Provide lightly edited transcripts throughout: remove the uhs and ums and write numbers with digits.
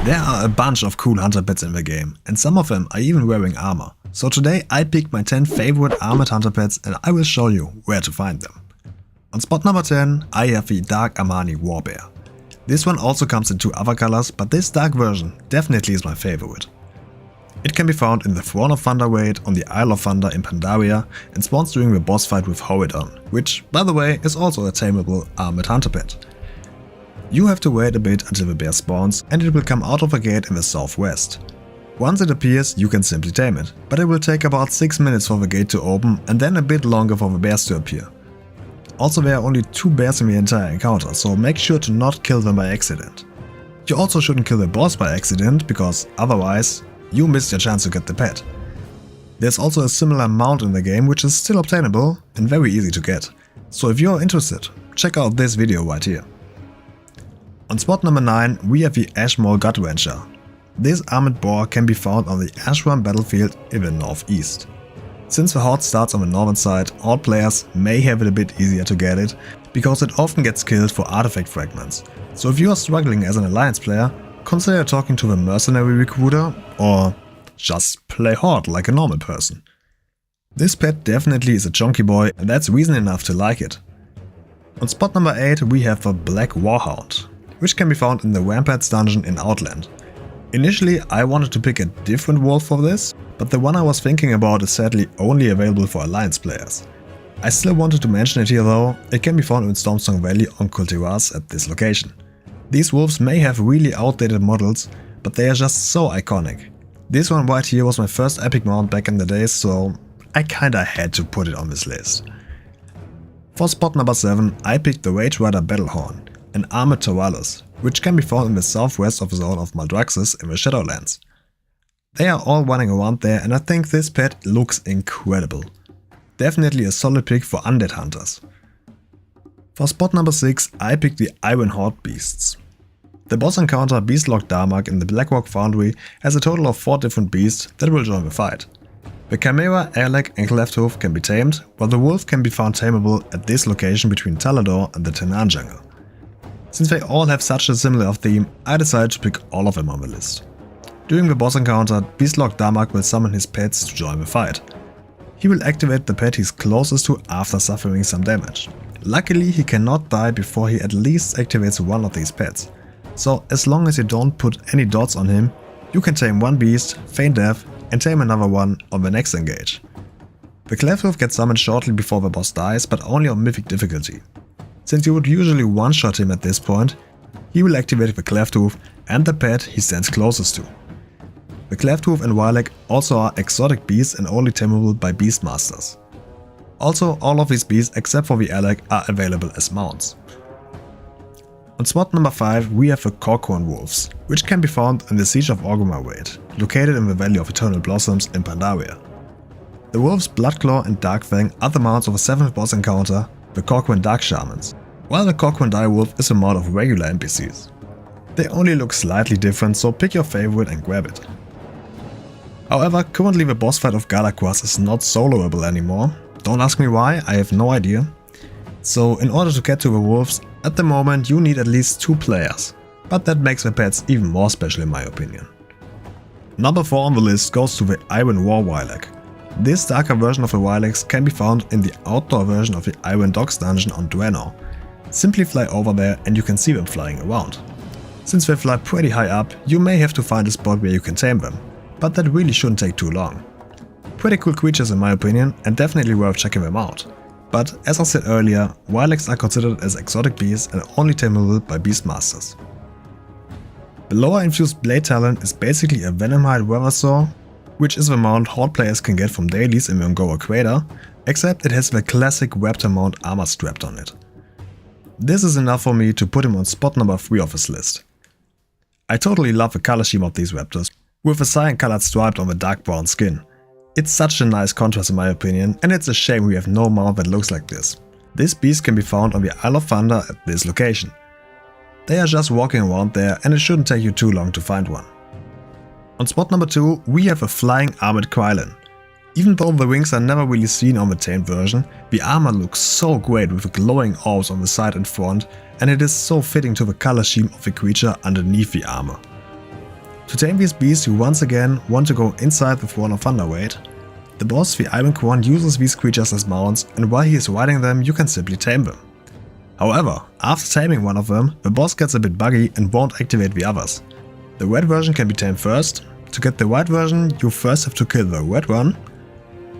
There are a bunch of cool hunter pets in the game, and some of them are even wearing armor. So today I picked my 10 favorite armored hunter pets and I will show you where to find them. On spot number 10 I have the Dark Amani Warbear. This one also comes in 2 other colors, but this dark version definitely is my favorite. It can be found in the Throne of Thunder raid on the Isle of Thunder in Pandaria and spawns during the boss fight with Horde on, which, by the way, is also a tameable armored hunter pet. You have to wait a bit until the bear spawns and it will come out of a gate in the southwest. Once it appears, you can simply tame it, but it will take about 6 minutes for the gate to open and then a bit longer for the bears to appear. Also, there are only 2 bears in the entire encounter, so make sure to not kill them by accident. You also shouldn't kill the boss by accident, because otherwise you missed your chance to get the pet. There's also a similar mount in the game which is still obtainable and very easy to get, so if you're interested, check out this video right here. On spot number 9 we have the Ashran Gutripper. This armored boar can be found on the Ashran battlefield in the northeast. Since the Horde starts on the northern side, all players may have it a bit easier to get it, because it often gets killed for artifact fragments. So if you are struggling as an alliance player, consider talking to the mercenary recruiter or just play Horde like a normal person. This pet definitely is a chunky boy and that's reason enough to like it. On spot number 8 we have the Black Warhound, which can be found in the Ramparts dungeon in Outland. Initially I wanted to pick a different wolf for this, but the one I was thinking about is sadly only available for alliance players. I still wanted to mention it here though. It can be found in Stormsong Valley on Kultiras at this location. These wolves may have really outdated models, but they are just so iconic. This one right here was my first epic mount back in the days, so I kinda had to put it on this list. For spot number 7 I picked the Ragerider Battlehorn, an armored Taurus, which can be found in the southwest of the zone of Maldraxxus in the Shadowlands. They are all running around there and I think this pet looks incredible. Definitely a solid pick for undead hunters. For spot number 6 I picked the Iron Horde beasts. The boss encounter Beastlock Darmak in the Blackrock Foundry has a total of 4 different beasts that will join the fight. The Chimera, Airleg and Clefthoof can be tamed, while the wolf can be found tameable at this location between Talador and the Tenan jungle. Since they all have such a similar theme, I decided to pick all of them on the list. During the boss encounter, Beastlock Darmak will summon his pets to join the fight. He will activate the pet he's closest to after suffering some damage. Luckily he cannot die before he at least activates one of these pets. So as long as you don't put any dots on him, you can tame one beast, feign death and tame another one on the next engage. The Clefthoof gets summoned shortly before the boss dies, but only on mythic difficulty. Since you would usually one-shot him at this point, he will activate the Clefthoof and the pet he stands closest to. The Clefthoof and Wileg also are exotic beasts and only tameable by Beastmasters. Also, all of these beasts except for the Airleg are available as mounts. On spot number 5 we have the Kor'kron Wolves, which can be found in the Siege of Orgrimmar raid, located in the Valley of Eternal Blossoms in Pandaria. The wolves Bloodclaw and Darkfang are the mounts of a 7th boss encounter, the Kor'kron Dark Shamans, while the Kor'kron Direwolf is a mod of regular NPCs. They only look slightly different, so pick your favorite and grab it. However, currently the boss fight of Galakwas is not soloable anymore. Don't ask me why, I have no idea. So in order to get to the wolves, at the moment you need at least 2 players, but that makes the pets even more special in my opinion. Number 4 on the list goes to the Iron War Wileg. This darker version of the Wilegs can be found in the outdoor version of the Iron Docks dungeon on Draenor. Simply fly over there and you can see them flying around. Since they fly pretty high up, you may have to find a spot where you can tame them, but that really shouldn't take too long. Pretty cool creatures in my opinion and definitely worth checking them out. But as I said earlier, Wilegs are considered as exotic beasts and only tameable by Beastmasters. The Loa-Infused Bladetalon is basically a Venomhide Weathersaw, which is the mount Horde players can get from dailies in the Ungora Crater, except it has the classic Raptor mount armor strapped on it. This is enough for me to put him on spot number 3 of this list. I totally love the color scheme of these raptors, with the cyan colored stripe on the dark brown skin. It's such a nice contrast in my opinion, and it's a shame we have no mount that looks like this. This beast can be found on the Isle of Thunder at this location. They are just walking around there and it shouldn't take you too long to find one. On spot number 2 we have a flying armored Quilen. Even though the wings are never really seen on the tamed version, the armor looks so great with the glowing orbs on the side and front, and it is so fitting to the color scheme of the creature underneath the armor. To tame these beasts you once again want to go inside the Throne of Thunderweight. The boss, the Ironcorn, uses these creatures as mounts, and while he is riding them you can simply tame them. However, after taming one of them, the boss gets a bit buggy and won't activate the others. The red version can be tamed first. To get the white version you first have to kill the red one,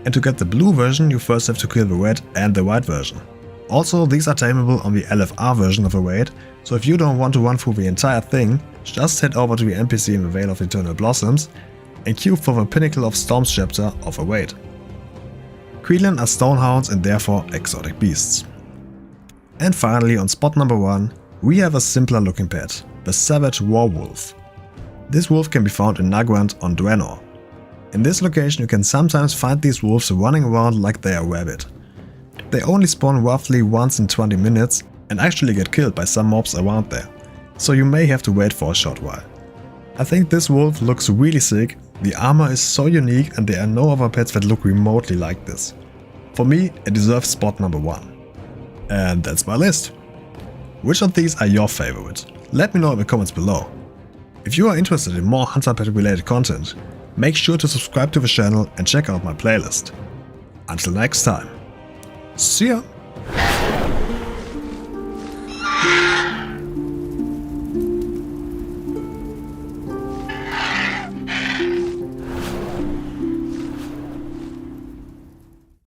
and to get the blue version you first have to kill the red and the white version. Also, these are tameable on the LFR version of the raid, so if you don't want to run through the entire thing, just head over to the NPC in the Vale of Eternal Blossoms and queue for the Pinnacle of Storms chapter of a raid. Quilen are stonehounds and therefore exotic beasts. And finally, on spot number 1, we have a simpler looking pet, the Savage Warwolf. This wolf can be found in Nagrand on Draenor. In this location you can sometimes find these wolves running around like they are rabid. They only spawn roughly once in 20 minutes and actually get killed by some mobs around there, so you may have to wait for a short while. I think this wolf looks really sick, the armor is so unique and there are no other pets that look remotely like this. For me, it deserves spot number 1. And that's my list. Which of these are your favorite? Let me know in the comments below. If you are interested in more Hunter Pet related content, make sure to subscribe to the channel and check out my playlist. Until next time, see ya!